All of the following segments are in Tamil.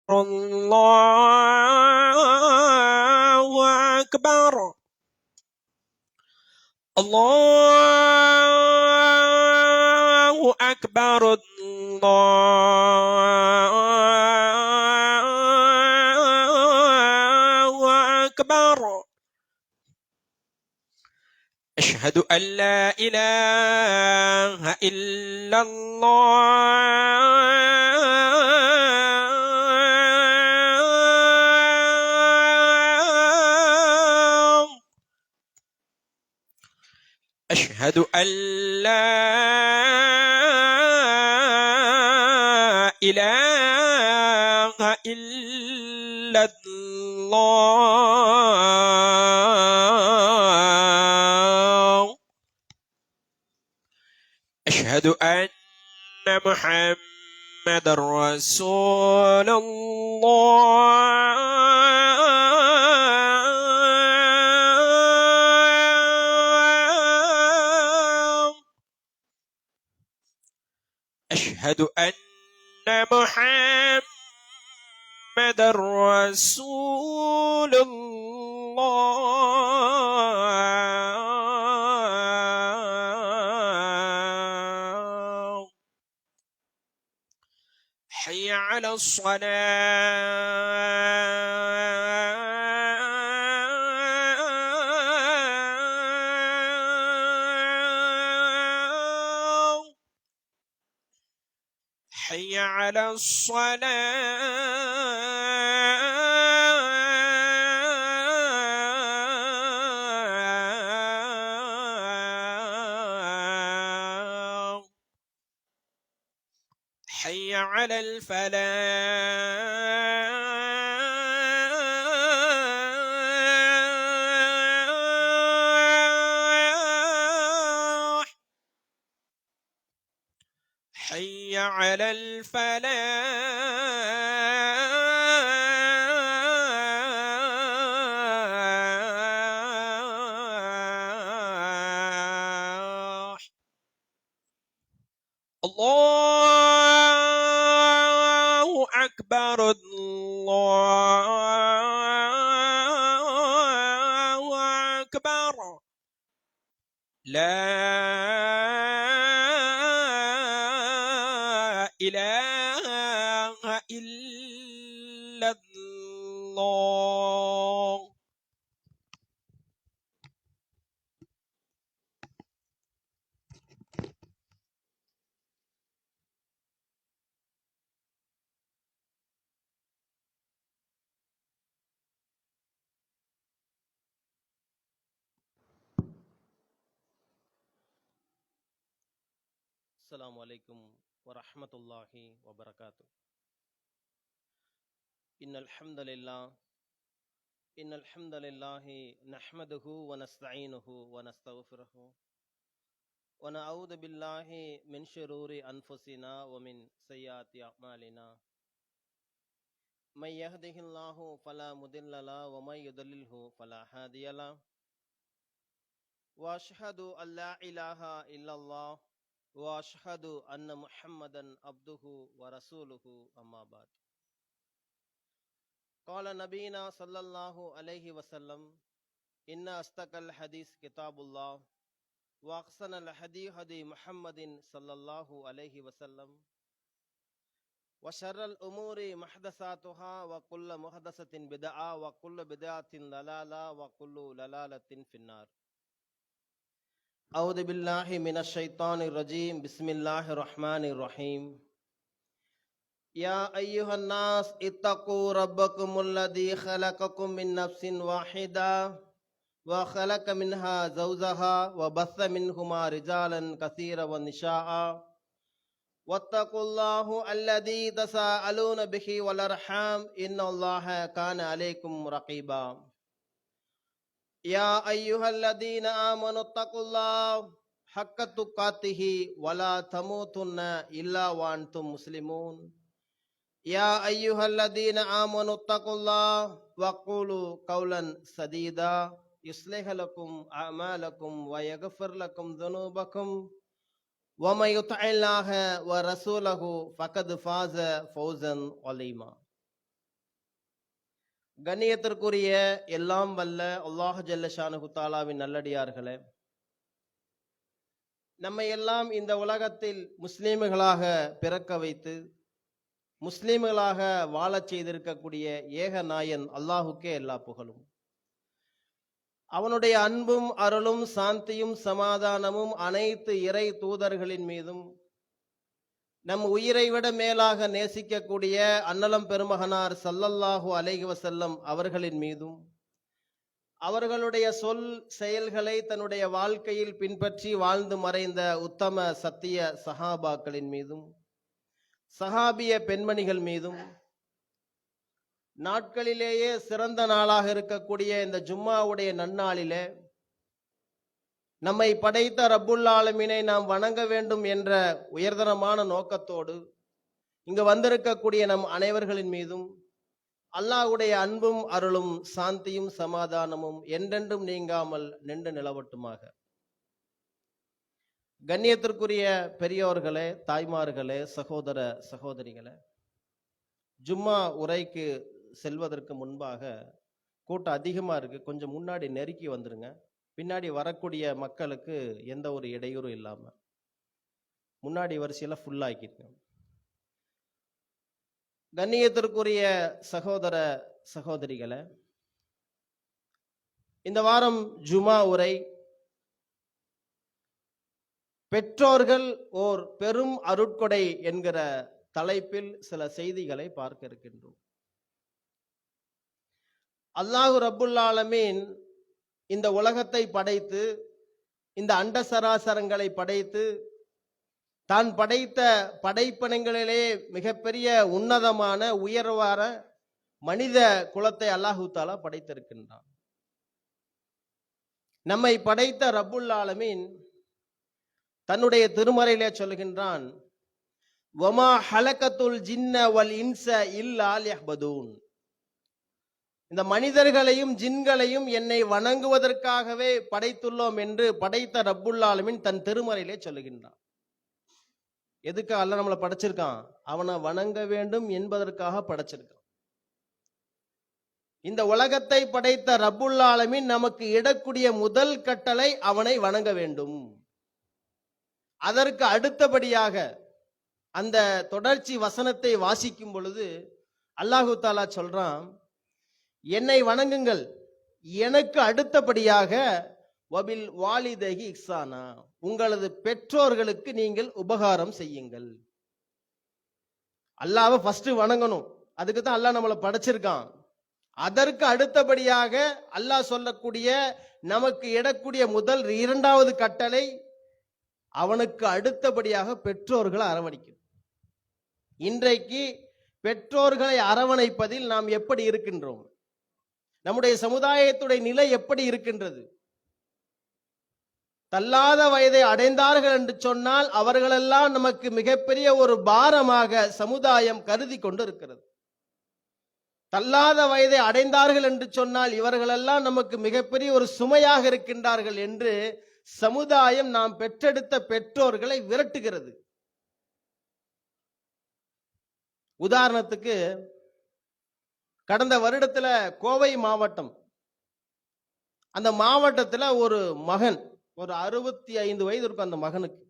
الله أكبر الله أكبر الله أكبر أشهد أن لا إله إلا الله أشهد أن لا إله إلا الله أشهد أن محمد رسول الله أشهد أن محمد رسول الله حي على الصلاة حي على الصلاة حي على الفلاح حي على الفلاح الله أكبر الله أكبر لا إله إلا الله السلام عليكم ورحمة الله وبركاته. إن الحمد لله نحمده ونستعينه ونستغفره ونعوذ بالله من شرور أنفسنا ومن سيئات أعمالنا. من يهده الله فلا مضل له ومن يضلله فلا هادي له. وأشهد أن لا إله إلا الله وأشهد أن محمدا عبده ورسوله أما بعد. قال نبينا صلى الله عليه وسلم: إن أصدق الحديث كتاب الله وأحسن الهدي هدي محمد صلى الله عليه وسلم وشر الأمور محدثاتها وكل محدثة بدعة وكل بدعة ضلالة وكل ضلالة في النار. أعوذ بالله من الشيطان الرجيم. بسم الله الرحمن الرحيم. يا أيها الناس اتقوا ربكم الذي خلقكم من نفس واحدة وخلق منها زوجها وبث منهما رجالا كثيرا ونساء واتقوا الله الذي تساءلون به والأرحام إن الله كان عليكم رقيبا. يا أيها الذين آمنوا اتقوا الله حق تقاته ولا تموتن إلا وأنتم مسلمون. يا أيها الذين آمنوا اتقوا الله وقولوا قولا سديدا يصلح لكم أعمالكم ويغفر لكم ذنوبكم ومن يطع الله ورسوله فقد فاز فوزا عظيما. கண்ணியத்திற்குரிய எல்லாம் வல்ல அல்லாஹ் ஜல்ல ஷானஹு தஆலாவின் நல்லடியார்களே, நம்மை எல்லாம் இந்த உலகத்தில் முஸ்லீம்களாக பிறக்க வைத்து முஸ்லீம்களாக வாழச் செய்திருக்கக்கூடிய ஏக நாயன் அல்லாஹுக்கே எல்லா புகழும். அவனுடைய அன்பும் அருளும் சாந்தியும் சமாதானமும் அனைத்து இறை தூதர்களின் மீதும், நம் உயிரை விட மேலாக நேசிக்கக்கூடிய அன்னலம் பெருமகனார் ஸல்லல்லாஹு அலைஹி வஸல்லம் அவர்களின் மீதும், அவர்களுடைய சொல் செயல்களை தன்னுடைய வாழ்க்கையில் பின்பற்றி வாழ்ந்து மறைந்த உத்தம சத்திய சஹாபாக்களின் மீதும், சஹாபிய பெண்மணிகள் மீதும், நாட்களிலேயே சிறந்த நாளாக இருக்கக்கூடிய இந்த ஜும்மாவுடைய நன்னாளிலே நம்மை படைத்த ரப்புல் ஆலமீனை நாம் வணங்க வேண்டும் என்ற உயர்தரமான நோக்கத்தோடு இங்கு வந்திருக்கக்கூடிய நம் அனைவர்களின் மீதும் அல்லாஹ்வுடைய அன்பும் அருளும் சாந்தியும் சமாதானமும் என்றென்றும் நீங்காமல் நின்று நிலவட்டுமாக. கண்ணியத்திற்குரிய பெரியோர்களே, தாய்மார்களே, சகோதர சகோதரிகளே, ஜும்மா உரைக்கு செல்வதற்கு முன்பாக கூட்டம் அதிகமா இருக்கு, கொஞ்சம் முன்னாடி நெருக்கி வந்துருங்க. பின்னாடி வரக்கூடிய மக்களுக்கு எந்த ஒரு இடையூறும் இல்லாம முன்னாடி வரிசையில ஃபுல் ஆக்கிருங்க. கண்ணியத்திற்குரிய சகோதர சகோதரிகளே, இந்த வாரம் ஜுமா உரை பெற்றோர்கள் ஓர் பெரும் அருட்கொடை என்கிற தலைப்பில் சில செய்திகளை பார்க்க இருக்கின்றோம். அல்லாஹ் ரப்புல் ஆலமீன் இந்த உலகத்தை படைத்து, இந்த அண்ட சராசரங்களை படைத்து, தான் படைத்த படைப்பினங்களிலே மிகப்பெரிய உன்னதமான உயர்வான மனித குலத்தை அல்லாஹு தஆலா படைத்திருக்கின்றான். நம்மை படைத்த ரப்புல் ஆலமீன் தன்னுடைய திருமறையிலே சொல்கின்றான், வமா ஹலகத்துல் ஜின்ன வல் இன்ஸ இல்லா லியஹ்பதூன். இந்த மனிதர்களையும் ஜின்களையும் என்னை வணங்குவதற்காகவே படைத்துள்ளோம் என்று படைத்த ரப்புல் ஆலமீன் தன் திருமறையிலே சொல்லுகின்றான். எதுக்கு அல்லாஹ் நம்மளை படைச்சிருக்கான்? அவனை வணங்க வேண்டும் என்பதற்காக படைச்சிருக்கான். இந்த உலகத்தை படைத்த ரப்புல் ஆலமீன் நமக்கு இடக்கூடிய முதல் கட்டளை அவனை வணங்க வேண்டும். அதற்கு அடுத்தபடியாக அந்த தொடர்ச்சி வசனத்தை வாசிக்கும் பொழுது அல்லாஹு தஆலா சொல்றான், என்னை வணங்குங்கள், எனக்கு அடுத்தபடியாக வபில் வாலிதைஹி இஹ்சானா, உங்களது பெற்றோர்களுக்கு நீங்கள் உபகாரம் செய்யுங்கள். அல்லாஹ்வை ஃபர்ஸ்ட் வணங்கணும், அதுக்கு தான் அல்லாஹ் நம்மளை படைச்சிருக்கான். அதற்கு அடுத்தபடியாக அல்லாஹ் சொல்லக்கூடிய நமக்கு இடக்கூடிய முதல் இரண்டாவது கட்டளை அவனுக்கு அடுத்தபடியாக பெற்றோர்களை அரவணைக்கும். இன்றைக்கு பெற்றோர்களை அரவணைப்பதில் நாம் எப்படி இருக்கின்றோம்? நம்முடைய சமுதாயத்துடைய நிலை எப்படி இருக்கின்றது? தள்ளாத வயதை அடைந்தார்கள் என்று சொன்னால் அவர்களெல்லாம் நமக்கு மிகப்பெரிய ஒரு பாரமாக சமுதாயம் கருதி கொண்டு இருக்கிறது. தள்ளாத வயதை அடைந்தார்கள் என்று சொன்னால் இவர்களெல்லாம் நமக்கு மிகப்பெரிய ஒரு சுமையாக இருக்கின்றார்கள் என்று சமுதாயம் நாம் பெற்றெடுத்த பெற்றோர்களை விரட்டுகிறது. உதாரணத்துக்கு, கடந்த வருடத்துல கோவை மாவட்டம், அந்த மாவட்டத்துல ஒரு மகன், ஒரு 65 வயது இருக்கும் அந்த மகனுக்கு,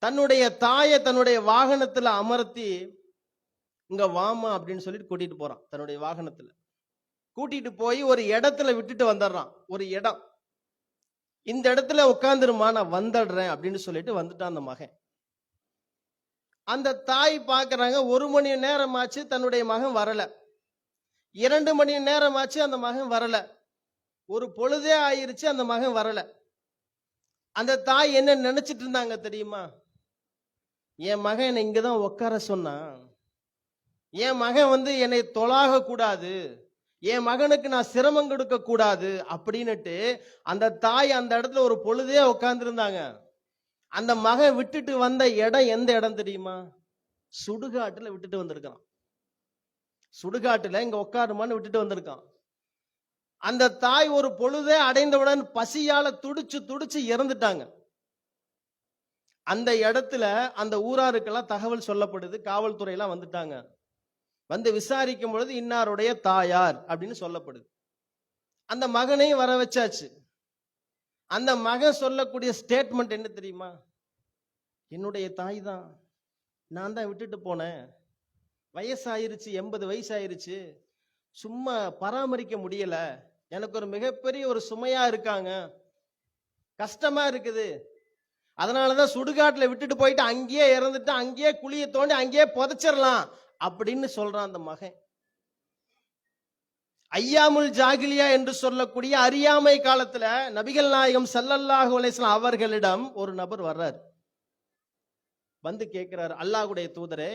தன்னுடைய தாயை தன்னுடைய வாகனத்துல அமர்த்தி இங்க வாமா அப்படின்னு சொல்லிட்டு கூட்டிட்டு போறான். தன்னுடைய வாகனத்துல கூட்டிட்டு போய் ஒரு இடத்துல விட்டுட்டு வந்துடுறான். ஒரு இடம், இந்த இடத்துல உட்காந்துருமா, நான் வந்துடுறேன் அப்படின்னு சொல்லிட்டு வந்துட்டான் அந்த மகன். அந்த தாய் பார்க்கறாங்க, 1 மணி நேரம் ஆச்சு தன்னுடைய மகன் வரல, 2 மணி நேரம் ஆச்சு அந்த மகன் வரல, ஒரு பொழுதே ஆயிருச்சு அந்த மகன் வரல. அந்த தாய் என்ன நினைச்சிட்டு இருந்தாங்க தெரியுமா? என் மகன் என்னை இங்கதான் உட்கார சொன்னான், என் மகன் என்னை தொழாக கூடாது, என் மகனுக்கு நான் சிரமம் கொடுக்க கூடாது அப்படின்னுட்டு அந்த தாய் அந்த இடத்துல ஒரு பொழுதே உட்கார்ந்து இருந்தாங்க. அந்த மகன் விட்டுட்டு வந்த இடம் எந்த இடம் தெரியுமா? சுடுகாட்டுல விட்டுட்டு வந்திருக்கான். சுடுகாட்டுல இங்க உட்காருமான்னு விட்டுட்டு வந்திருக்கான். அந்த தாய் ஒரு பொழுதே அடைந்தவுடன் பசியால துடிச்சு துடிச்சு இறந்துட்டாங்க. அந்த இடத்துல அந்த ஊராருக்கெல்லாம் தகவல் சொல்லப்படுது, காவல்துறை எல்லாம் வந்துட்டாங்க. வந்து விசாரிக்கும் பொழுது இன்னாருடைய தாயார் அப்படின்னு சொல்லப்படுது. அந்த மகனையும் வர வச்சாச்சு. அந்த மகன் சொல்லக்கூடிய ஸ்டேட்மெண்ட் என்ன தெரியுமா? என்னுடைய தாய் தான், நான் தான் விட்டுட்டு போனேன், வயசாயிருச்சு, 80 வயசாயிருச்சு, சும்மா பராமரிக்க முடியல, எனக்கு ஒரு மிகப்பெரிய ஒரு சுமையா இருக்காங்க, கஷ்டமா இருக்குது, அதனாலதான் சுடுகாட்டுல விட்டுட்டு போயிட்டு அங்கேயே இறந்துட்டு அங்கேயே குழிய தோண்டி அங்கேயே புதைச்சிடலாம் அப்படின்னு சொல்றான் அந்த மகன். ஐயாமுல் ஜாகிலியா என்று சொல்லக்கூடிய அறியாமை காலத்துல நபிகள் நாயகம் ஸல்லல்லாஹு அலைஹி வஸல்லம் அவர்களிடம் ஒரு நபர் வர்றார். வந்து கேட்கிறார், அல்லாஹ்வுடைய தூதரே,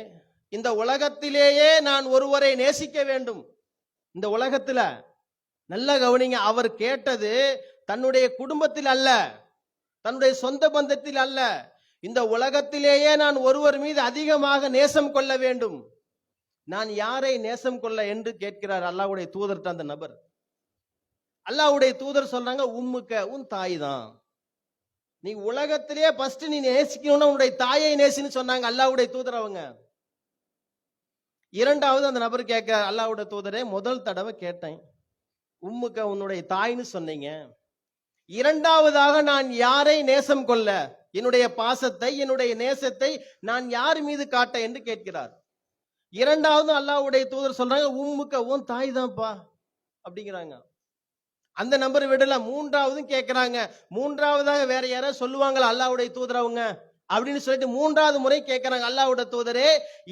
இந்த உலகத்திலேயே நான் ஒருவரை நேசிக்க வேண்டும். இந்த உலகத்துல நல்ல கவனிங்க, அவர் கேட்டது தன்னுடைய குடும்பத்தில் அல்ல, தன்னுடைய சொந்த பந்தத்தில் அல்ல, இந்த உலகத்திலேயே நான் ஒருவர் மீது அதிகமாக நேசம் கொள்ள வேண்டும், நான் யாரை நேசம் கொள்ள என்று கேட்கிறார் அல்லாஹ்வுடைய தூதர்ட்ட அந்த நபர். அல்லாஹ்வுடைய தூதர் சொல்றாங்க, உம்முக்க, உன் தாய் தான், நீ உலகத்திலேயே ஃபர்ஸ்ட் நீ நேசிக்கணும்னா உன்னுடைய தாயை நேசின்னு சொன்னாங்க அல்லாஹ்வுடைய தூதர் அவங்க. இரண்டாவது அந்த நபர் கேட்க, அல்லாஹ்வுடைய தூதரே, முதல் தடவை கேட்டேன், உம்முக்க உன்னுடைய தாய்னு சொன்னீங்க, இரண்டாவதாக நான் யாரை நேசம் கொள்ள, என்னுடைய பாசத்தை என்னுடைய நேசத்தை நான் யார் மீது காட்ட என்று கேட்கிறார். இரண்டாவது அல்லாஹ்வுடைய தூதர் சொல்றாங்க, உம்முக்க, உன் தாய் தான்ப்பா அப்படிங்கிறாங்க. அந்த நம்பர் விடல, மூன்றாவதும் கேட்கிறாங்க. மூன்றாவதாக வேற யாராவது சொல்லுவாங்களா அல்லாஹ்வுடைய தூதர் அவங்க அப்படின்னு சொல்லிட்டு மூன்றாவது முறை கேட்கிறாங்க, அல்லாஹ்வுடைய தூதரே,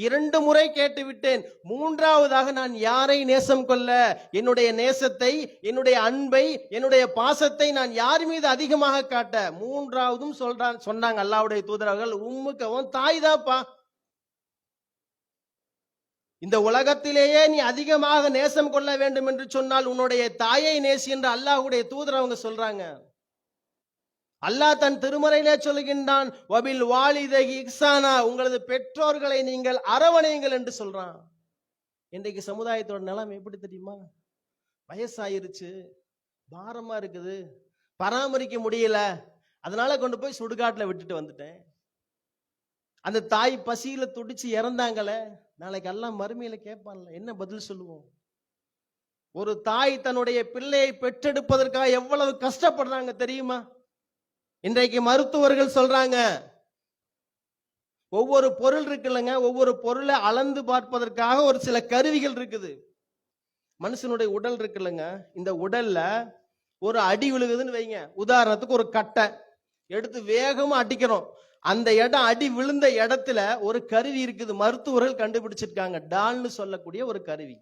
2 முறை கேட்டு விட்டேன், மூன்றாவதாக நான் யாரை நேசம் கொள்ள, என்னுடைய நேசத்தை என்னுடைய அன்பை என்னுடைய பாசத்தை நான் யார் மீது அதிகமாக காட்ட, மூன்றாவதும் சொன்னாங்க அல்லாஹ்வுடைய தூதர் அவர்கள், உம்முக்க, உன் தாய் தான்ப்பா, இந்த உலகத்திலேயே நீ அதிகமாக நேசம் கொள்ள வேண்டும் என்று சொன்னால் உன்னுடைய தாயை நேசி என்று அல்லாஹ்வுடைய தூதர் அவங்க சொல்றாங்க. அல்லாஹ் தன் திருமறையிலே சொல்கின்றான், வபில் வாலிதைஹி இஹ்சானா, உங்களது பெற்றோர்களை நீங்கள் அரவணையுங்கள் என்று சொல்றான். இன்றைக்கு சமுதாயத்தோட நிலைமை எப்படி தெரியுமா? வயசாயிருச்சு, பாரமா இருக்குது, பராமரிக்க முடியல, அதனால கொண்டு போய் சுடுகாட்டுல விட்டுட்டு வந்துட்டேன். அந்த தாய் பசியில துடிச்சு இறந்தாங்களே, நாளைக்கு எல்லாம் மறுமையில கேட்பான்ல, என்ன பதில் சொல்லுவோம்? ஒரு தாய் தன்னுடைய பிள்ளையை பெற்றெடுப்பதற்காக எவ்வளவு கஷ்டப்படுறாங்க தெரியுமா? இன்றைக்கு மருத்துவர்கள் சொல்றாங்க, ஒவ்வொரு பொருள் இருக்குல்லங்க, ஒவ்வொரு பொருளை அளந்து பார்ப்பதற்காக ஒரு சில கருவிகள் இருக்குது. மனுஷனுடைய உடல் இருக்குல்லங்க, இந்த உடல்ல ஒரு அடி விழுகுதுன்னு வைங்க, உதாரணத்துக்கு ஒரு கட்டை எடுத்து வேகமா அடிக்கிறோம், அந்த இடம் அடி விழுந்த இடத்துல ஒரு கருவி இருக்குது, மருத்துவர்கள் கண்டுபிடிச்சிருக்காங்க, டால்னு சொல்லக்கூடிய ஒரு கருவி.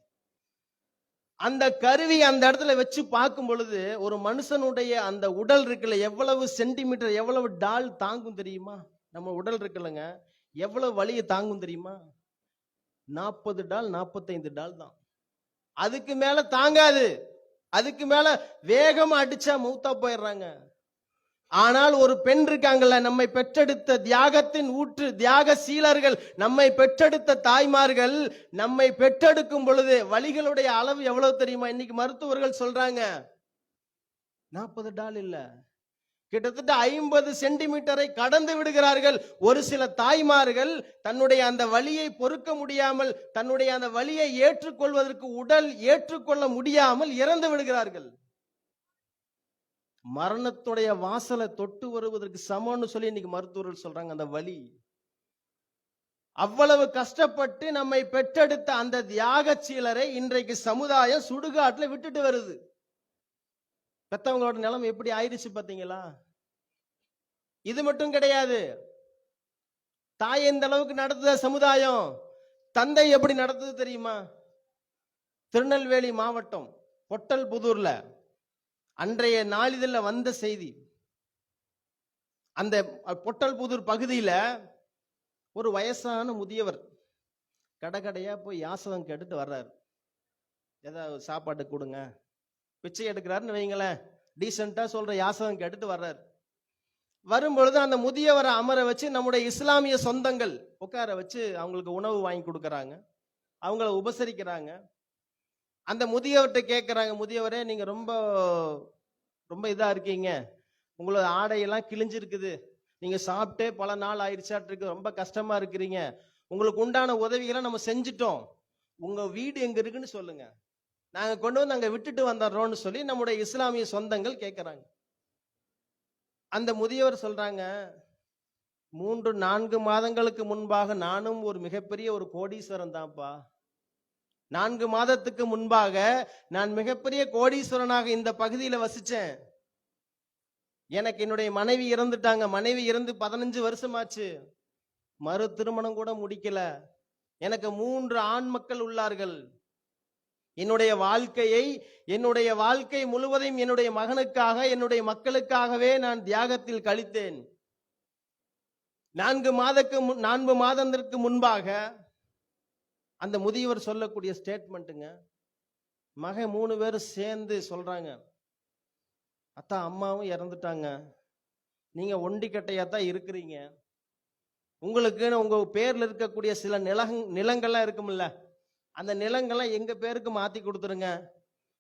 அந்த கருவி அந்த இடத்துல வச்சு பார்க்கும் பொழுது ஒரு மனுஷனுடைய அந்த உடல் இருக்குல்ல, எவ்வளவு சென்டிமீட்டர் எவ்வளவு டால் தாங்கும் தெரியுமா? நம்ம உடல் இருக்குல்லங்க, எவ்வளவு வலியை தாங்கும் தெரியுமா? 40 டால் 45 டால் தான், அதுக்கு மேல தாங்காது, அதுக்கு மேல வேகமா அடிச்சா மூத்தா போயிடுறாங்க. ஆனால் ஒரு பெண் இருக்காங்கல்ல, நம்மை பெற்றெடுத்த தியாகத்தின் ஊற்று தியாக சீலர்கள், நம்மை பெற்றெடுத்த தாய்மார்கள், நம்மை பெற்றெடுக்கும் பொழுது வலிகளுடைய அளவு எவ்வளவு தெரியுமா? இன்னைக்கு மருத்துவர்கள் சொல்றாங்க 40 டால் இல்ல, கிட்டத்தட்ட 50 சென்டிமீட்டரை கடந்து விடுகிறார்கள். ஒரு சில தாய்மார்கள் தன்னுடைய அந்த வலியை பொறுக்க முடியாமல், தன்னுடைய அந்த வலியை ஏற்றுக்கொள்வதற்கு உடல் ஏற்றுக்கொள்ள முடியாமல் இறந்து விடுகிறார்கள். மரணத்துடைய வாசலை தொட்டு வருவதற்கு சமம்னு சொல்லி இன்னைக்கு மருத்துவர்கள் சொல்றாங்க. அந்த வலி அவ்வளவு கஷ்டப்பட்டு நம்மை பெற்றெடுத்த அந்த தியாக சீலரை இன்றைக்கு சமுதாயம் சுடுகாட்டுல விட்டுட்டு வருது. பெத்தவங்களோட நிலைமை எப்படி ஆயிடுச்சு பாத்தீங்களா? இது மட்டும் கிடையாது, தாய் எந்த அளவுக்கு நடத்துத சமுதாயம், தந்தை எப்படி நடத்துது தெரியுமா? திருநெல்வேலி மாவட்டம் பொட்டல்புதூர்ல அன்றைய நாளிதழில் வந்த செய்தி, அந்த பொட்டல்புதூர் பகுதியில ஒரு வயசான முதியவர் கடைக்கடையா போய் யாசகம் கேட்டுட்டு வர்றாரு. ஏதாவது சாப்பாட்டு கொடுங்க, பிச்சை எடுக்கிறாருன்னு வைங்களேன், டீசெண்டா சொல்ற யாசகம் கேட்டுட்டு வர்றாரு. வரும்பொழுது அந்த முதியவரை அமர வச்சு நம்முடைய இஸ்லாமிய சொந்தங்கள் உட்கார வச்சு அவங்களுக்கு உணவு வாங்கி கொடுக்கறாங்க, அவங்கள உபசரிக்கிறாங்க. அந்த முதியவர்கிட்ட கேட்கிறாங்க, முதியவரே, நீங்க ரொம்ப ரொம்ப இதா இருக்கீங்க, உங்களோட ஆடையெல்லாம் கிழிஞ்சிருக்குது, நீங்க சாப்பிட்டே பல நாள் ஆயிடுச்சாட்டு இருக்கு, ரொம்ப கஷ்டமா இருக்கிறீங்க, உங்களுக்கு உண்டான உதவிகளை நம்ம செஞ்சிட்டோம், உங்க வீடு எங்க இருக்குன்னு சொல்லுங்க, நாங்க கொண்டு வந்து அங்க விட்டுட்டு வந்துடுறோம்னு சொல்லி நம்முடைய இஸ்லாமிய சொந்தங்கள் கேட்கிறாங்க. அந்த முதியவர் சொல்றாங்க, 3-4 மாதங்களுக்கு முன்பாக நானும் ஒரு மிகப்பெரிய ஒரு கோடீஸ்வரன் தான்ப்பா. 4 மாதத்துக்கு முன்பாக நான் மிகப்பெரிய கோடீஸ்வரனாக இந்த பகுதியில வசிச்சேன். எனக்கு என்னுடைய மனைவி இறந்துட்டாங்க. மனைவி இறந்து 15 வருஷமாச்சு. மறு திருமணம் கூட முடிக்கல. எனக்கு 3 ஆண் மக்கள் உள்ளார்கள். என்னுடைய வாழ்க்கை முழுவதையும் என்னுடைய மகனுக்காக, என்னுடைய மக்களுக்காகவே நான் தியாகத்தில் கழித்தேன். 4 மாதத்திற்கு முன்பாக அந்த முதியவர் சொல்லக்கூடிய ஸ்டேட்மெண்ட்டுங்க. மகன் 3 பேரும் சேர்ந்து சொல்றாங்க, அத்தா அம்மாவும் இறந்துட்டாங்க, நீங்க ஒண்டிக்கட்டையா தான் இருக்கிறீங்க, உங்களுக்குன்னு உங்க பேர்ல இருக்கக்கூடிய சில நிலங்கள்லாம் இருக்கும்ல, அந்த நிலங்கள்லாம் எங்க பேருக்கு மாத்தி கொடுத்துருங்க,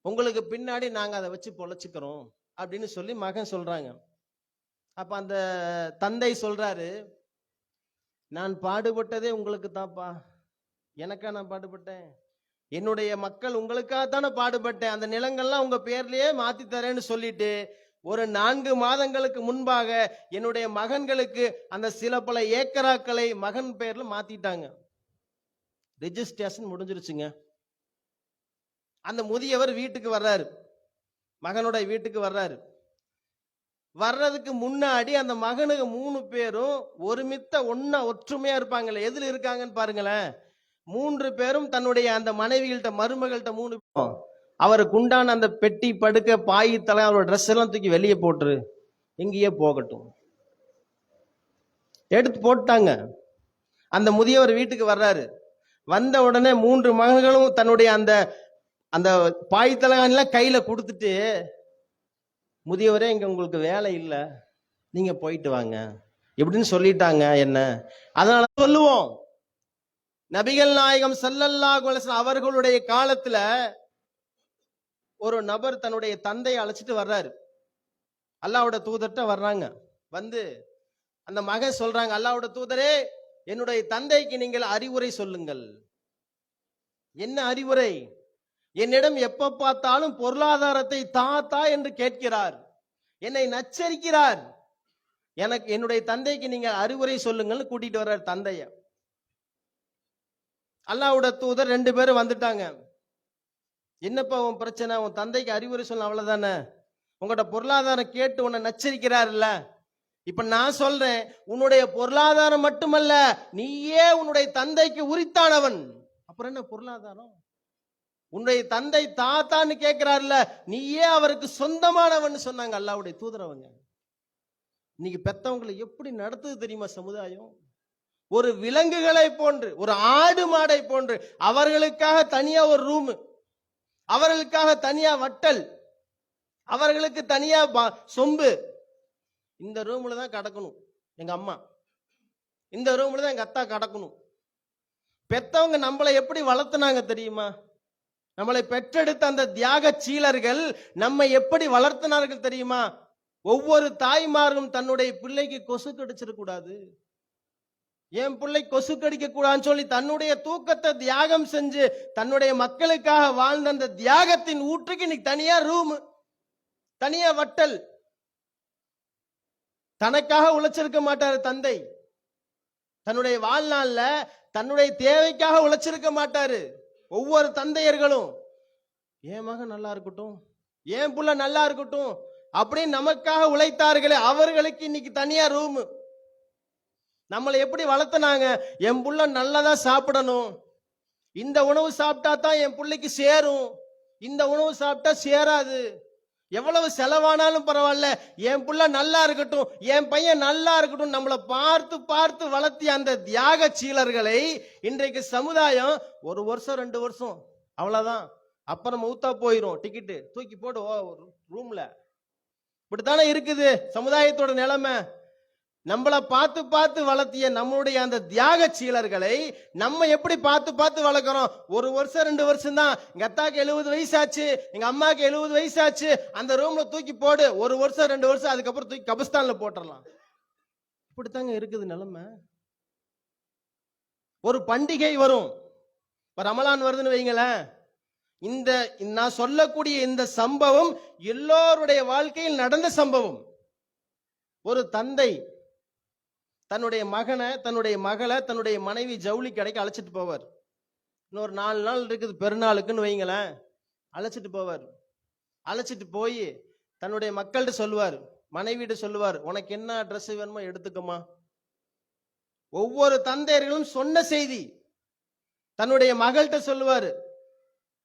உங்களுக்கு பின்னாடி நாங்க அதை வச்சு பொழைச்சுக்கிறோம் அப்படின்னு சொல்லி மகன் சொல்றாங்க. அப்ப அந்த தந்தை சொல்றாரு, நான் பாடுபட்டதே உங்களுக்கு தான்ப்பா, எனக்கா நான் பாடுபட்டேன்? என்னுடைய மக்கள் உங்களுக்காகத்தானே பாடுபட்டேன். அந்த நிலங்கள்லாம் உங்க பேர்லயே மாத்தி தரேன்னு சொல்லிட்டு ஒரு 4 மாதங்களுக்கு முன்பாக என்னுடைய மகன்களுக்கு அந்த சில பல ஏக்கராக்களை மகன் பேர்ல மாத்திட்டாங்க. ரெஜிஸ்ட்ரேஷன் முடிஞ்சிருச்சுங்க. அந்த முதியவர் வீட்டுக்கு வர்றாரு, மகனுடைய வீட்டுக்கு வர்றாரு. வர்றதுக்கு முன்னாடி அந்த மகனுக்கு 3 பேரும் ஒற்றுமையா இருப்பாங்கல்ல, எதுல இருக்காங்கன்னு பாருங்களேன். 3 பேரும் தன்னுடைய அந்த மனைவிகள்கிட்ட, மருமகள்கிட்ட 3 பேரும் அவருக்கு உண்டான அந்த பெட்டி, படுக்க, பாய், தலை, அவரோட ட்ரெஸ் எல்லாம் தூக்கி வெளியே போட்டுரு, எங்கேயே போகட்டும் எடுத்து போட்டாங்க. அந்த முதியவர் வீட்டுக்கு வர்றாரு. வந்த உடனே 3 மகன்களும் தன்னுடைய அந்த அந்த பாய் தலைகானெல்லாம் கையில கொடுத்துட்டு, முதியவரே இங்க உங்களுக்கு வேலை இல்லை, நீங்க போயிட்டு வாங்க எப்படின்னு சொல்லிட்டாங்க என்ன. அதனால சொல்லுவோம், நபிகள் நாயகம் ஸல்லல்லாஹு அலைஹி வஸல்லம் அவர்களுடைய காலத்துல ஒரு நபர் தன்னுடைய தந்தையை அழைச்சிட்டு வர்றாரு. அல்லாஹ்வோட தூதர்கிட்ட வர்றாங்க. வந்து அந்த மகன் சொல்றாங்க, அல்லாஹ்வோட தூதரே, என்னுடைய தந்தைக்கு நீங்கள் அறிவுரை சொல்லுங்கள். என்ன அறிவுரை? என்னிடம் எப்ப பார்த்தாலும் பொருளாதாரத்தை தா என்று கேட்கிறார், என்னை நச்சரிக்கிறார், என்னுடைய தந்தைக்கு நீங்க அறிவுரை சொல்லுங்கள்னு கூட்டிட்டு வர்றார் தந்தைய. அல்லாஹ்வோட தூதர் 2 பேரும் வந்துட்டாங்க. என்னப்பா உன் பிரச்சனை? உன் தந்தைக்கு அறிவுரை சொல்ல, அவ்வளவுதானே? உங்களோட பொருளாதாரம் கேட்டு உன்னை நச்சரிக்கிறார்ல. இப்ப நான் சொல்றேன், உன்னுடைய பொருளாதாரம் மட்டுமல்ல, நீயே உன்னுடைய தந்தைக்கு உரித்தானவன். அப்புறம் என்ன பொருளாதாரம்? உன்னுடைய தந்தை தாத்தான்னு கேட்கிறார்ல, நீயே அவருக்கு சொந்தமானவன் சொன்னாங்க அல்லாஹ்வுடைய தூதரவங்க. இன்னைக்கு பெத்தவங்களை எப்படி நடத்துது தெரியுமா சமுதாயம்? ஒரு விலங்குகளை போன்று, ஒரு ஆடு மாடை போன்று. அவர்களுக்காக தனியா ஒரு ரூம், அவர்களுக்காக தனியா வட்டல், அவர்களுக்கு தனியா சொம்பு. இந்த ரூம்ல தான் கடக்கணும் எங்க அம்மா, இந்த ரூம்ல தான் எங்க அத்தா கடக்கணும். பெத்தவங்க நம்மளை எப்படி வளர்த்துனாங்க தெரியுமா? நம்மளை பெற்றெடுத்த அந்த தியாக சீலர்கள் நம்மை எப்படி வளர்த்தினார்கள் தெரியுமா? ஒவ்வொரு தாய்மாரும் தன்னுடைய பிள்ளைக்கு கொசு கடிச்சிடக் கூடாது, என் பிள்ளை கொசு கடிக்க கூடாதுன்னு சொல்லி தன்னுடைய தூக்கத்தை தியாகம் செஞ்சு தன்னுடைய மக்களுக்காக வாழ்ந்த அந்த தியாகத்தின் ஊற்றுக்கு இன்னைக்கு தனியா ரூம், தனியா வட்டல். தனக்காக உழைச்சிருக்க மாட்டாரு தந்தை. தன்னுடைய வாழ்நாள்ல தன்னுடைய தேவைக்காக உழைச்சிருக்க மாட்டாரு. ஒவ்வொரு தந்தையர்களும் என் மகன் நல்லா இருக்கட்டும், என் புள்ள நல்லா இருக்கட்டும் அப்படின்னு நமக்காக உழைத்தார்களே, அவர்களுக்கு இன்னைக்கு தனியா ரூம். நம்மளை எப்படி வளர்த்தனாங்க? என் புள்ள நல்லதா சாப்பிடணும், இந்த உணவு சாப்பிட்டா தான் என் பிள்ளைக்கு சேரும், இந்த உணவு சாப்பிட்டா சேராது, எவ்வளவு செலவானாலும் பரவாயில்ல, என் புள்ள நல்லா இருக்கட்டும், என் பையன் நல்லா இருக்கட்டும். நம்மளை பார்த்து பார்த்து வளர்த்திய அந்த தியாக சீலர்களை இன்றைக்கு சமுதாயம் 1 வருஷம் 2 வருஷம் அவ்வளவுதான், அப்புறம் மௌத்தா போயிரும், டிக்கெட்டு தூக்கி போடு ரூம்ல. இப்படித்தானே இருக்குது சமுதாயத்தோட நிலைமை. நம்மளை பார்த்து பார்த்து வளர்த்திய நம்மளுடைய அந்த தியாக சீலர்களை நம்ம எப்படி பார்த்து பார்த்து வளர்க்கிறோம்? 1 வருஷம் 2 வருஷம் தான். எங்க அத்தாக்கு 70 வயசாச்சு, எங்க அம்மாக்கு 70 வயசாச்சு, அந்த ரூம்ல தூக்கி போடு, 1 வருஷம் 2 வருஷம், அதுக்கப்புறம் தூக்கி கபஸ்தான்ல போட்டுடலாம். இப்படித்தாங்க இருக்குது நிலைமை. ஒரு பண்டிகை வரும், இப்ப ரமலான் வருதுன்னு வைங்களேன், இந்த நான் சொல்லக்கூடிய இந்த சம்பவம் எல்லோருடைய வாழ்க்கையில் நடந்த சம்பவம். ஒரு தந்தை தன்னுடைய மகனை, தன்னுடைய மகளை, தன்னுடைய மனைவி ஜவுளி கடைக்கு அழைச்சிட்டு போவார். இன்னொரு 4 நாள் இருக்குது பெருநாளுக்குன்னு வைங்களேன், அழைச்சிட்டு போவார். அழைச்சிட்டு போய் தன்னுடைய மக்கள்கிட்ட சொல்லுவார், மனைவிட்ட சொல்லுவார், உனக்கு என்ன ட்ரெஸ் வேணுமோ எடுத்துக்கமா. ஒவ்வொரு தந்தையர்களும் சொன்ன செய்தி. தன்னுடைய மகள்கிட்ட சொல்லுவார்,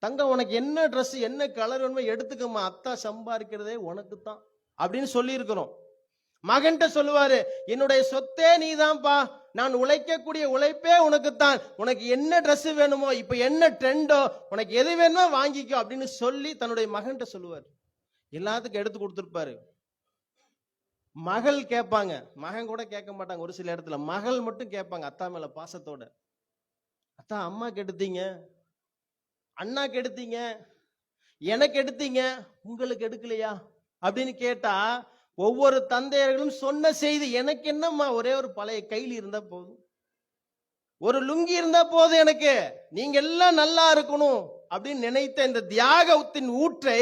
தங்கம் உனக்கு என்ன ட்ரெஸ் என்ன கலர் வேணுமோ எடுத்துக்கமா, அத்தா சம்பாதிக்கிறதே உனக்கு தான் அப்படின்னு சொல்லி இருக்கிறோம். மகன்கிட்ட சொல்லுவாரு, என்னுடைய சொத்தே நீதான்ப்பா, நான் உழைக்கக்கூடிய உழைப்பே உனக்குத்தான், உனக்கு என்ன ட்ரெஸ் வேணுமோ, இப்ப என்ன ட்ரெண்டோ, உனக்கு எது வேணுமோ வாங்கிக்கோ அப்படின்னு சொல்லி தன்னுடைய மகன்கிட்ட சொல்லுவார். எல்லாத்துக்கும் எடுத்து கொடுத்துருப்பாரு. மகள் கேட்பாங்க, மகன் கூட கேட்க மாட்டாங்க. ஒரு சில இடத்துல மகள் மட்டும் கேட்பாங்க அத்தா மேல பாசத்தோட, அத்தா அம்மாக்கு எடுத்தீங்க, அண்ணாக்கு எடுத்தீங்க, எனக்கு எடுத்தீங்க, உங்களுக்கு எடுக்கலையா அப்படின்னு கேட்டா ஒவ்வொரு தந்தையர்களும் சொன்ன செய்தி, எனக்கு என்னம்மா ஒரே ஒரு பழைய கைலி இருந்தா போதும், ஒரு லுங்கி இருந்தா போதும், எனக்கு நீங்க எல்லாம் நல்லா இருக்கணும் அப்படின்னு நினைத்த இந்த தியாகத்தின் ஊற்றை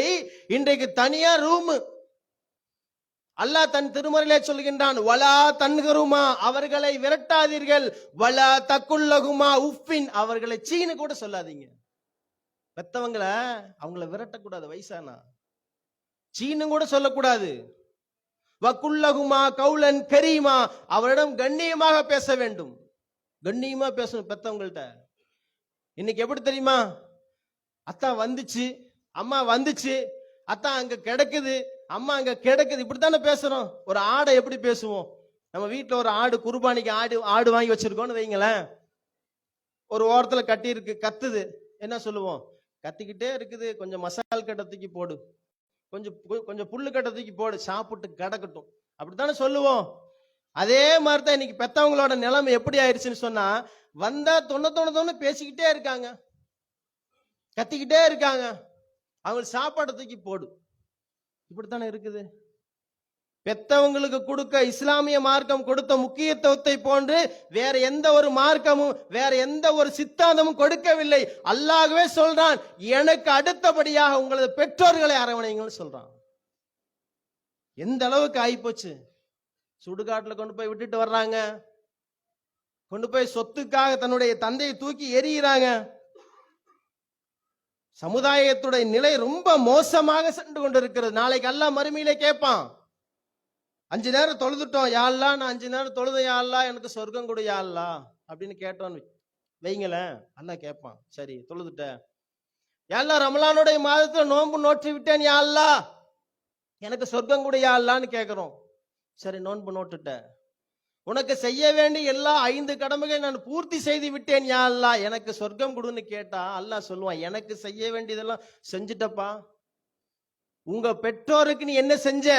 இன்றைக்கு தனியா ரூம் அல்லாஹ் தன் திருமறையிலே சொல்கின்றான், வலா தன்கருமா, அவர்களை விரட்டாதீர்கள், வலா தக்குல்லகுமா உஃபின், அவர்களை சீனு கூட சொல்லாதீங்க. பெத்தவங்களை அவங்கள விரட்டக்கூடாது, வயசானா சீனு கூட சொல்லக்கூடாது. வக்குல்லகுமா கௌலன் கரீமா, அவரிடம் கண்ணியமாக பேச வேண்டும், கண்ணியமா பேசணும் பெத்தவங்கள்ட்ட. இன்னைக்கு எப்படி தெரியுமா, அத்தா வந்துச்சு, அம்மா வந்துச்சு, அத்தா அங்க கிடக்குது, அம்மா அங்க கிடக்குது, இப்படித்தானே பேசுறோம். ஒரு ஆடை எப்படி பேசுவோம், நம்ம வீட்டுல ஒரு ஆடு குர்பானிக்கு ஆடு வாங்கி வச்சிருக்கோம்னு வைங்களேன், ஒரு ஓரத்துல கட்டி இருக்கு, கத்துது, என்ன சொல்லுவோம், கத்திக்கிட்டே இருக்குது, கொஞ்சம் மசால் கட்டை தூக்கி போடு, கொஞ்சம் புல்லு கட்டை தூக்கி போடு, சாப்பிட்டு கிடக்கட்டும், அப்படித்தானே சொல்லுவோம். அதே மாதிரிதான் இன்னைக்கு பெத்தவங்களோட நிலைமை எப்படி ஆயிடுச்சுன்னு சொன்னா, வந்தா தொண்ணு பேசிக்கிட்டே இருக்காங்க, கத்திக்கிட்டே இருக்காங்க, அவங்க சாப்பாடை தூக்கி போடு, இப்படித்தானே இருக்குது. பெத்தவங்களுக்கு கொடுக்க இஸ்லாமிய மார்க்கம் கொடுத்த முக்கியத்துவத்தை போன்று வேற எந்த ஒரு மார்க்கமும் வேற எந்த ஒரு சித்தாந்தமும் கொடுக்கவில்லை. அல்லாஹ்வே சொல்றான், எனக்கு அடுத்தபடியாக உங்களது பெற்றோர்களை அரவணைங்கன்னு சொல்றான். எந்த அளவுக்கு ஆயிப்போச்சு, சுடுகாட்டுல கொண்டு போய் விட்டுட்டு வர்றாங்க, கொண்டு போய் சொத்துக்காக தன்னுடைய தந்தையை தூக்கி எறிகிறாங்க. சமுதாயத்துடைய நிலை ரொம்ப மோசமாக சென்று கொண்டிருக்கிறது. நாளைக்கு அல்லாஹ் மறுமையிலே கேட்பான், 5 நேரம் தொழுதுட்டோம் யா அல்லாஹ், நான் 5 நேரம் தொழுதேன் யா அல்லாஹ், எனக்கு சொர்க்கம் கொடு யா அல்லாஹ் அப்படின்னு கேட்டோன்னு வைங்களேன், அல்லாஹ் கேட்பான், சரி தொழுதுட்ட யா அல்லாஹ், ரமலானுடைய மாதத்துல நோன்பு நோற்றி விட்டேன் யா அல்லாஹ், எனக்கு சொர்க்கம் கொடு யா அல்லாஹ்னு கேட்கிறோம். சரி நோன்பு நோட்டுட்ட, உனக்கு செய்ய வேண்டிய எல்லா 5 கடமைகளை நான் பூர்த்தி செய்து விட்டேன் யா அல்லாஹ், எனக்கு சொர்க்கம் கொடுன்னு கேட்டா அல்லாஹ் சொல்லுவான், எனக்கு செய்ய வேண்டியதெல்லாம் செஞ்சுட்டப்பா. உங்க பெற்றோருக்கு நீ என்ன செஞ்ச,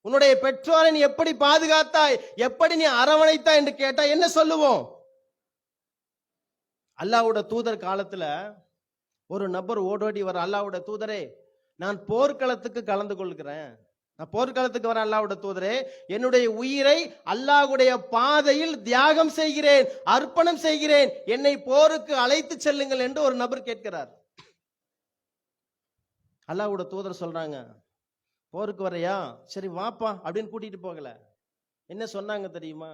உன்னுடைய பெற்றோரை நீ எப்படி பாதுகாத்தாய், எப்படி நீ அரவணைத்தாய் என்று கேட்டா என்ன சொல்லுவோம்? அல்லாஹ்வுடைய தூதர் காலத்துல ஒரு நபர் ஓடோடி வர, அல்லாஹ்வுடைய தூதரே நான் போர்க்களத்துக்கு கலந்து கொள்கிறேன், நான் போர்க்களத்துக்கு வர அல்லாஹ்வுடைய தூதரே, என்னுடைய உயிரை அல்லாஹ்வுடைய பாதையில் தியாகம் செய்கிறேன், அர்ப்பணம் செய்கிறேன், என்னை போருக்கு அழைத்து செல்லுங்கள் என்று ஒரு நபர் கேட்கிறார். அல்லாஹ்வுடைய தூதர் சொல்றாங்க, போருக்கு வரையா, சரி வாப்பா அப்படின்னு கூட்டிட்டு போகல. என்ன சொன்னாங்க தெரியுமா,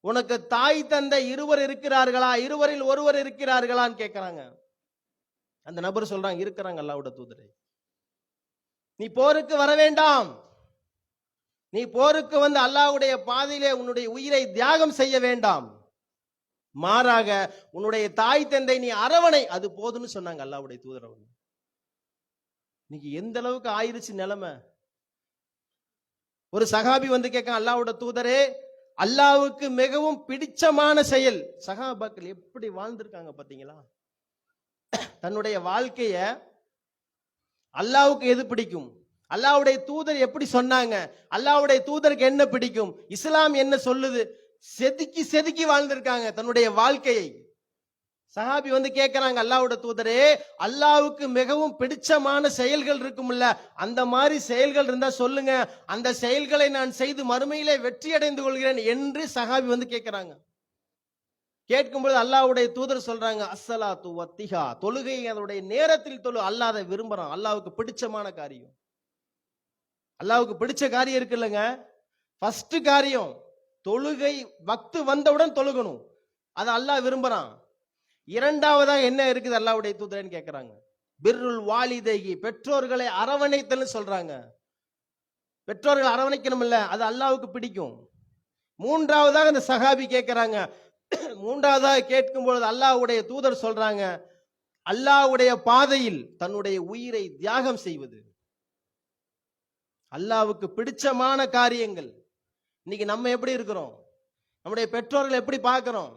உனக்கு தாய் தந்தை இருவர் இருக்கிறார்களா, இருவரில் ஒருவர் இருக்கிறார்களான்னு கேட்கிறாங்க. அந்த நபர் சொல்றாங்க, இருக்கிறாங்க அல்லாஹ்வுடைய தூதரே, நீ போருக்கு வர வேண்டாம், நீ போருக்கு வந்து அல்லாஹ்வுடைய பாதையிலே உன்னுடைய உயிரை தியாகம் செய்ய வேண்டாம், மாறாக உன்னுடைய தாய் தந்தை நீ அரவணை, அது போதும்னு சொன்னாங்க அல்லாஹ்வுடைய தூதர். இன்னைக்கு எந்த அளவுக்கு ஆயிருச்சு நிலைமை. ஒரு சஹாபி வந்து கேட்க, அல்லாஹ்வுடைய தூதரே, அல்லாஹ்வுக்கு மிகவும் பிடிச்சமான செயல், சஹாபாக்கள் எப்படி வாழ்ந்திருக்காங்க பாத்தீங்களா, தன்னுடைய வாழ்க்கைய அல்லாஹ்வுக்கு எது பிடிக்கும், அல்லாஹ்வுடைய தூதர் எப்படி சொன்னாங்க, அல்லாஹ்வுடைய தூதருக்கு என்ன பிடிக்கும், இஸ்லாம் என்ன சொல்லுது, செதுக்கி செதுக்கி வாழ்ந்திருக்காங்க தன்னுடைய வாழ்க்கையை. சஹாபி வந்து கேட்கிறாங்க, அல்லாஹ்வுடைய தூதரே, அல்லாஹ்வுக்கு மிகவும் பிடிச்சமான செயல்கள் இருக்கும்ல, அந்த மாதிரி செயல்கள் இருந்தா சொல்லுங்க, அந்த செயல்களை நான் செய்து மறுமையிலே வெற்றி அடைந்து கொள்கிறேன் என்று சஹாபி வந்து கேட்கிறாங்க. கேட்கும்போது அல்லாஹ்வுடைய தூதர் சொல்றாங்க, அஸ்ஸலாத்து வத்திஹா, தொழுகை அதனுடைய நேரத்தில் தொழு. அல்லாஹ் அதை விரும்புறான். அல்லாஹ்வுக்கு பிடிச்சமான காரியம். அல்லாஹ்வுக்கு பிடிச்ச காரியம் இருக்குல்லங்க, ஃபர்ஸ்ட் காரியம் தொழுகை. வக்து வந்தவுடன் தொழுகணும். அதை அல்லாஹ் விரும்புறான். இரண்டாவதாக என்ன இருக்குது அல்லாஹ்வுடைய தூதரன்னு கேட்கிறாங்க. பிர்ருல் வாலிதைஹி, பெற்றோர்களை அரவணைத்தல்னு சொல்றாங்க. பெற்றோர்கள் அரவணைக்கணும் இல்ல, அது அல்லாஹ்வுக்கு பிடிக்கும். மூன்றாவதாக அந்த சஹாபி கேட்கிறாங்க. மூன்றாவதாக கேட்கும் பொழுது அல்லாஹ்வுடைய தூதர் சொல்றாங்க, அல்லாஹ்வுடைய பாதையில் தன்னுடைய உயிரை தியாகம் செய்வது. அல்லாஹ்வுக்கு பிடிச்சமான காரியங்கள். இன்னைக்கு நம்ம எப்படி இருக்கிறோம்? நம்முடைய பெற்றோர்கள் எப்படி பார்க்கிறோம்?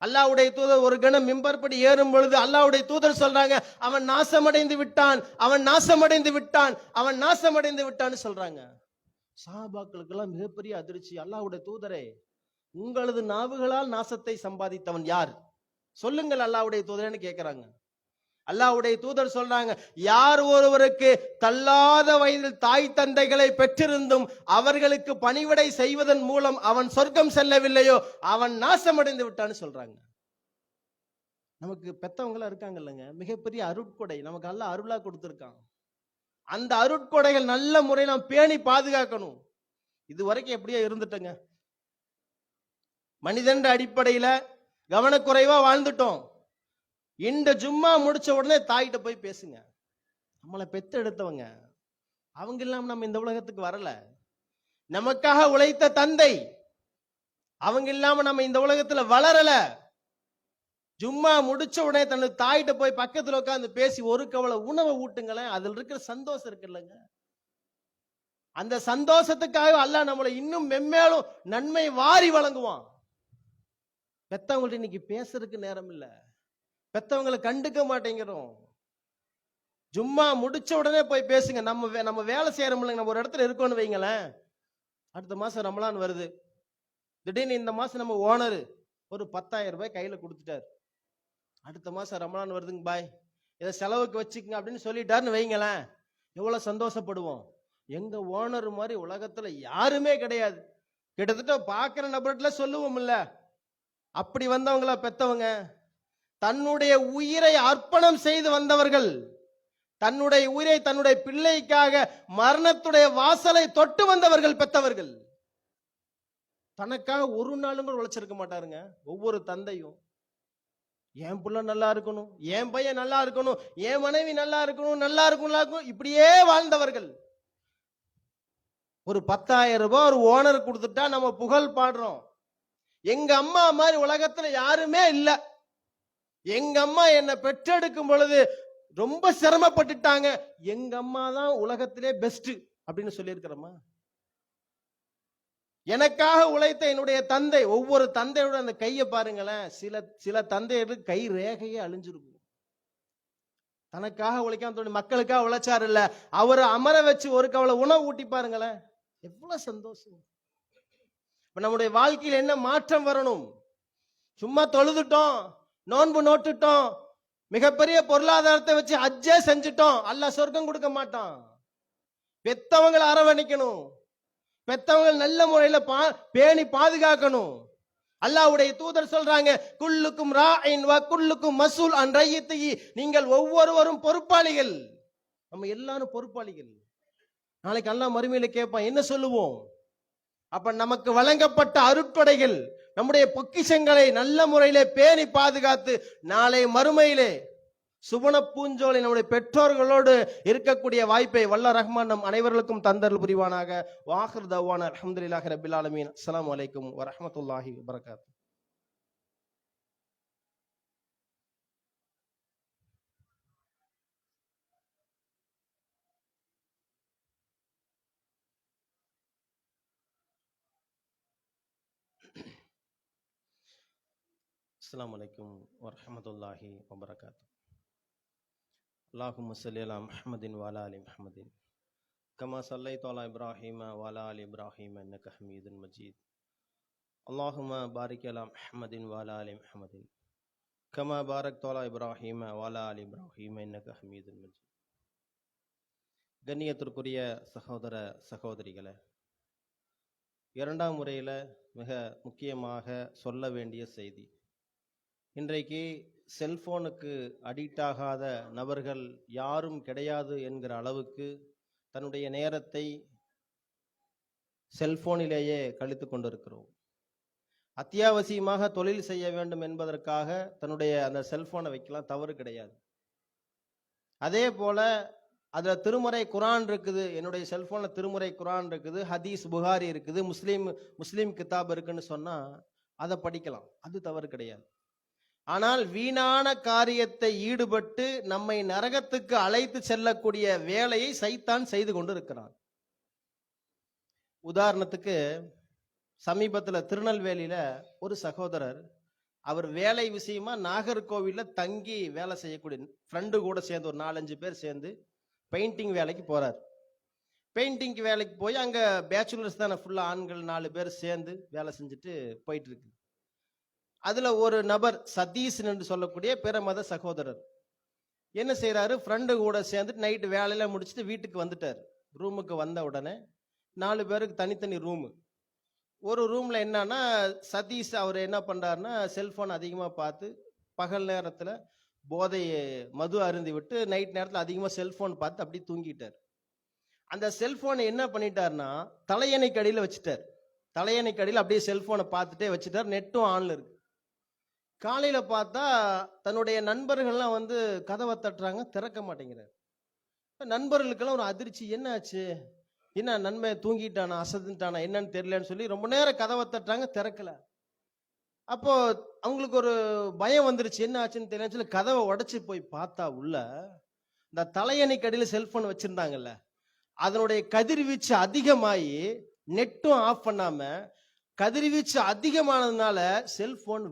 அல்லாஹ்வுடைய தூதர் ஒரு கணம் மிம்பர் படி ஏறும் பொழுது அல்லாஹ்வுடைய தூதர் சொல்றாங்க, அவன் நாசமடைந்து விட்டான், அவன் நாசமடைந்து விட்டான், அவன் நாசமடைந்து விட்டான்னு சொல்றாங்க. சஹாபாக்களுக்கு எல்லாம் மிகப்பெரிய அதிர்ச்சி. அல்லாஹ்வுடைய தூதரே, உங்களது நாவுகளால் நாசத்தை சம்பாதித்தவன் யார் சொல்லுங்கள் அல்லாஹ்வுடைய தூதரேன்னு கேட்கிறாங்க. அல்லாஹ்வுடைய தூதர் சொல்றாங்க, யார் ஒருவருக்கு தள்ளாத வயதில் தாய் தந்தைகளை பெற்றிருந்தும் அவர்களுக்கு பணிவிடை செய்வதன் மூலம் அவன் சொர்க்கம் செல்லவில்லையோ அவன் நாசமடைந்து விட்டான்னு சொல்றாங்க. நமக்கு பெத்தவங்களா இருக்காங்க இல்லைங்க, மிகப்பெரிய அருட்கொடை நமக்கு அல்லாஹ் அருளா கொடுத்திருக்கான். அந்த அருட்கொடைகள் நல்ல முறையில் நாம் பேணி பாதுகாக்கணும். இது வரைக்கும் எப்படியோ இருந்துட்டங்க, மனிதன் அடிப்படையில கவனக்குறைவா வாழ்ந்துட்டோம். இந்த ஜும்மா முடிச்ச உடனே தாயிட்ட போய் பேசுங்க. நம்மளை பெத்து எடுத்தவங்க அவங்க இல்லாம நம்ம இந்த உலகத்துக்கு வரல. நமக்காக உழைத்த தந்தை அவங்க இல்லாம நம்ம இந்த உலகத்துல வளரல. ஜும்மா முடிச்ச உடனே தன்னோட தாயிட்ட போய் பக்கத்துல உட்கார்ந்து பேசி ஒரு கவலை உணவை ஊட்டுங்களேன். அதுல இருக்கிற சந்தோஷம் இருக்குல்லங்க, அந்த சந்தோஷத்துக்காக அல்லாஹ் நம்மளை இன்னும் மென்மேலும் நன்மை வாரி வழங்குவான். பெத்தவங்கள்ட்ட இன்னைக்கு பேசுறதுக்கு நேரம் இல்ல, பெத்தவங்களை கண்டுக்க மாட்டேங்கிறோம். ஜும்மா முடிச்ச உடனே போய் பேசுங்க. நம்ம வேலை செய்யறோம், நம்ம ஒரு இடத்துல இருக்கோம்னு வைங்களேன், அடுத்த மாசம் ரமலான் வருது, திடீர்னு இந்த மாசம் நம்ம ஓனர் ஒரு 10,000 ரூபாய் கையில கொடுத்துட்டாரு. அடுத்த மாசம் ரமலான் வருதுங்க பாய், இதை செலவுக்கு வச்சுக்கங்க அப்படின்னு சொல்லிட்டாருன்னு வைங்களேன், எவ்வளவு சந்தோஷப்படுவோம். எங்க ஓனர் மாதிரி உலகத்துல யாருமே கிடையாது. கிட்டத்தட்ட பாக்குற நபர்கிட்ட சொல்லுவோம் இல்ல, அப்படி வந்தவங்களா பெத்தவங்க. தன்னுடைய உயிரை அர்ப்பணம் செய்து வந்தவர்கள், தன்னுடைய உயிரை தன்னுடைய பிள்ளைக்காக மரணத்துடைய வாசலை தொட்டு வந்தவர்கள் பெத்தவர்கள். தனக்காக ஒரு நாளும் கூட உழைச்சிருக்க மாட்டாருங்க. ஒவ்வொரு தந்தையும் என் புள்ள நல்லா இருக்கணும், என் பையன் நல்லா இருக்கணும், என் மனைவி நல்லா இருக்கணும், நல்லா இருக்கணும், இப்படியே வாழ்ந்தவர்கள். ஒரு 10,000 ரூபாய் ஒரு ஓனர் கொடுத்துட்டா நம்ம புகழ் பாடுறோம். எங்க அம்மா மாதிரி உலகத்துல யாருமே இல்ல, எங்க அம்மா என்னை பெற்றெடுக்கும் பொழுது ரொம்ப சிரமப்பட்டுட்டாங்க, எங்க அம்மா தான் உலகத்திலே பெஸ்ட் அப்படின்னு சொல்லியிருக்கிறோமா? எனக்காக உழைத்த என்னுடைய தந்தை, ஒவ்வொரு தந்தையோட அந்த கையை பாருங்களேன். சில தந்தையருக்கு கை ரேகையே அழிஞ்சிருக்கும். தனக்காக உழைக்காம மக்களுக்காக உழைச்சாரு இல்ல, அவரை அமர வச்சு ஒரு கவலை உணவு ஊட்டி பாருங்களேன், எவ்வளவு சந்தோஷம். இப்ப நம்முடைய வாழ்க்கையில் என்ன மாற்றம் வரணும்? சும்மா தொழுதுட்டோம், நோன்பு நோட்டுட்டோம், மிகப்பெரிய பொருளாதாரத்தை வச்சு ஹஜ்ஜே செஞ்சுட்டோம், அல்லாஹ் சொர்க்கம் கொடுக்க மாட்டான். பெத்தவங்களை அரவணைக்கணும், பெத்தவங்க நல்ல முறையில பேணி பாதுகாக்கணும். அல்லாஹ்வுடைய தூதர் சொல்றாங்க, குல்லுக்கும் ராஇன் வ குல்லுக்கும் மஸ்ஊல் அன் ரய்யித்திஹி, நீங்கள் ஒவ்வொருவரும் பொறுப்பாளிகள். நம்ம எல்லாரும் பொறுப்பாளிகள். நாளைக்கு அல்லாஹ் மறுமையில கேட்பான், என்ன சொல்லுவோம்? அப்ப நமக்கு வழங்கப்பட்ட அருட்கொடைகள், நம்முடைய பொக்கிஷங்களை நல்ல முறையிலே பேணி பாதுகாத்து நாளை மறுமையிலே சுவன பூஞ்சோலை நம்முடைய பெற்றோர்களோடு இருக்கக்கூடிய வாய்ப்பை வல்ல ரஹ்மான் நம் அனைவர்களுக்கும் தந்தருள் புரிவானாக. வாஹிர் தவானா அல்ஹம்துலில்லாஹி ரப்பில் ஆலமீன். அஸ்ஸலாமு அலைக்கும் வரஹ்மத்துல்லாஹி வபரகாத்துஹு. அஸ்ஸலாமு அலைக்கும் வரஹ்மத்துல்லாஹி வபரகாத்துஹு. அல்லாஹும்ம ஸல்லி அலா முஹம்மதின் வ அலா ஆலி முஹம்மதின் கமா ஸல்லைத அலா இப்ராஹீம வ அலா ஆலி இப்ராஹீம இன்னக ஹமீதுன் மஜீத். அல்லாஹும்ம பாரிக் அலா முஹம்மதின் வ அலா ஆலி முஹம்மதின் கமா பாரக்த அலா இப்ராஹீம வ அலா ஆலி இப்ராஹீம இன்னக ஹமீதுன் மஜீத். கண்ணியத்திற்குரிய சகோதர சகோதரிகளே, இரண்டாம் முறையில் மிக முக்கியமாக சொல்ல வேண்டிய செய்தி, இன்றைக்கு செல்போனுக்கு அடிக்ட் ஆகாத நபர்கள் யாரும் கிடையாது என்கிற அளவுக்கு தன்னுடைய நேரத்தை செல்போனிலேயே கழித்து கொண்டிருக்கிறோம். அத்தியாவசியமாக தொழில் செய்ய வேண்டும் என்பதற்காக தன்னுடைய அந்த செல்போனை வைக்கலாம், தவறு கிடையாது. அதே போல அதுல திருமுறை குரான் இருக்குது, என்னுடைய செல்போன்ல திருமுறை குரான் இருக்குது, ஹதீஸ் புகாரி இருக்குது, முஸ்லீம் கிதாப் இருக்குன்னு சொன்னா அதை படிக்கலாம், அது தவறு கிடையாது. ஆனால் வீணான காரியத்தை ஈடுபட்டு நம்மை நரகத்துக்கு அழைத்து செல்லக்கூடிய வேலையை சைத்தான் செய்து கொண்டு இருக்கிறான். உதாரணத்துக்கு சமீபத்துல திருநெல்வேலியில ஒரு சகோதரர், அவர் வேலை விஷயமா நாகர்கோவில்ல தங்கி வேலை செய்யக்கூடிய ஃப்ரெண்டு கூட சேர்ந்து ஒரு 4-5 பேர் சேர்ந்து பெயிண்டிங் வேலைக்கு போறார். பெயிண்டிங் வேலைக்கு போய் அங்க பேச்சுலர்ஸ் தானே, ஃபுல்லா ஆண்கள் 4 பேர் சேர்ந்து வேலை செஞ்சுட்டு போயிட்டு இருக்கு. அதுல ஒரு நபர் சதீஷ் என்று சொல்லக்கூடிய பிற மத சகோதரர் என்ன செய்யறாரு, ஃப்ரெண்டு கூட சேர்ந்து நைட்டு வேலையில முடிச்சுட்டு வீட்டுக்கு வந்துட்டார். ரூமுக்கு வந்த உடனே 4 பேருக்கு தனித்தனி ரூமு. ஒரு ரூம்ல என்னன்னா, சதீஷ் அவர் என்ன பண்றாருன்னா செல்போன் அதிகமா பார்த்து பகல் நேரத்துல போதையை மது அருந்தி விட்டு நைட் நேரத்துல அதிகமா செல்போன் பார்த்து அப்படி தூங்கிட்டார். அந்த செல்போனை என்ன பண்ணிட்டாருன்னா தலையணைக்கு அடியில வச்சுட்டார். தலையணைக்கு அடியில் அப்படியே செல்போனை பார்த்துட்டே வச்சுட்டார். நெட்டும் ஆன்ல இருக்கு. காலையில பார்த்தா தன்னுடைய நண்பர்கள்லாம் வந்து கதவை தட்டுறாங்க, திறக்க மாட்டேங்கிறார். நண்பர்களுக்கெல்லாம் ஒரு அதிர்ச்சி, என்ன ஆச்சு, என்ன நன்மை தூங்கிட்டானா, அசந்துட்டானா என்னன்னு தெரியலன்னு சொல்லி ரொம்ப நேரம் கதவை தட்டுறாங்க, திறக்கல. அப்போ அவங்களுக்கு ஒரு பயம் வந்துருச்சு, என்ன ஆச்சுன்னு தெரியலன்னு சொல்லி கதவை உடைச்சு போய் பார்த்தா உள்ள இந்த தலையணைக்கு அடியில் செல்போன் வச்சிருந்தாங்கல்ல, அதனுடைய கதிர்வீச்சு அதிகமாகி நெட்டும் ஆஃப் பண்ணாம கதிர்வீச்சு அதிகமானதுனால செல்போன்